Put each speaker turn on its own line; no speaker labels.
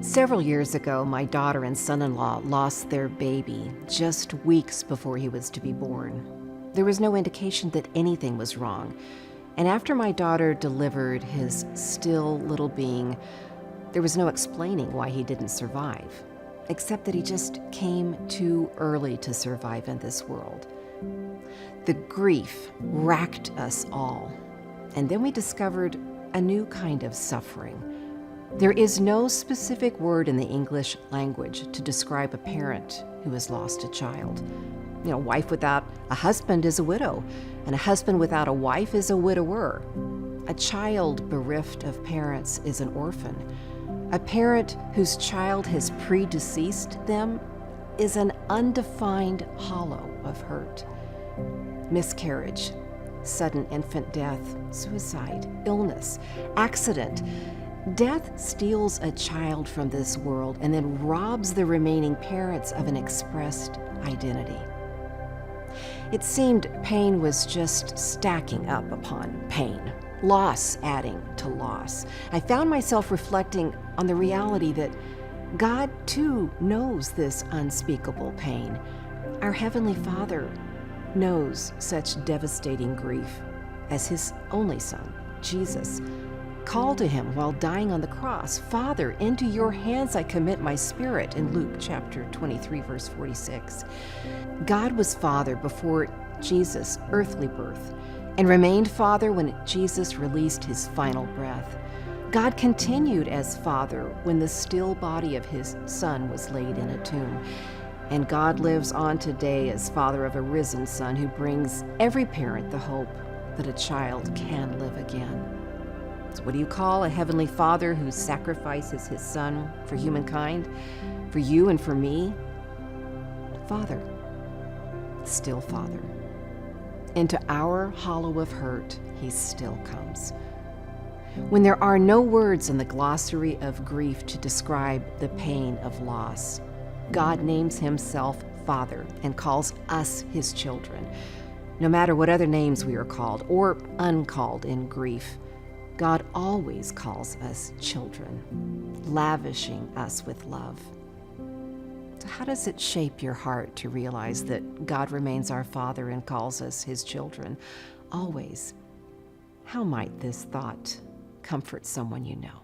Several years ago, my daughter and son-in-law lost their baby just weeks before he was to be born. There was no indication that anything was wrong. And after my daughter delivered his still little being, there was no explaining why he didn't survive, except that he just came too early to survive in this world. The grief racked us all. And then we discovered a new kind of suffering. There is no specific word in the English language to describe a parent who has lost a child. A wife without a husband is a widow, and a husband without a wife is a widower. A child bereft of parents is an orphan. A parent whose child has predeceased them is an undefined hollow of hurt. Miscarriage, sudden infant death, suicide, illness, accident. Death steals a child from this world and then robs the remaining parents of an expressed identity. It seemed pain was just stacking up upon pain, loss adding to loss. I found myself reflecting on the reality that God too knows this unspeakable pain. Our Heavenly Father knows such devastating grief as His only Son, Jesus, called to Him while dying on the cross. "Father, into your hands I commit my spirit," in Luke chapter 23, verse 46. God was Father before Jesus' earthly birth and remained Father when Jesus released His final breath. God continued as Father when the still body of His Son was laid in a tomb. And God lives on today as Father of a risen Son who brings every parent the hope that a child can live again. So what do you call a Heavenly Father who sacrifices His Son for humankind, for you and for me? Father, still Father. Into our hollow of hurt, He still comes. When there are no words in the glossary of grief to describe the pain of loss, God names Himself Father and calls us His children. No matter what other names we are called or uncalled in grief, God always calls us children, lavishing us with love. So how does it shape your heart to realize that God remains our Father and calls us His children always? How might this thought comfort someone you know?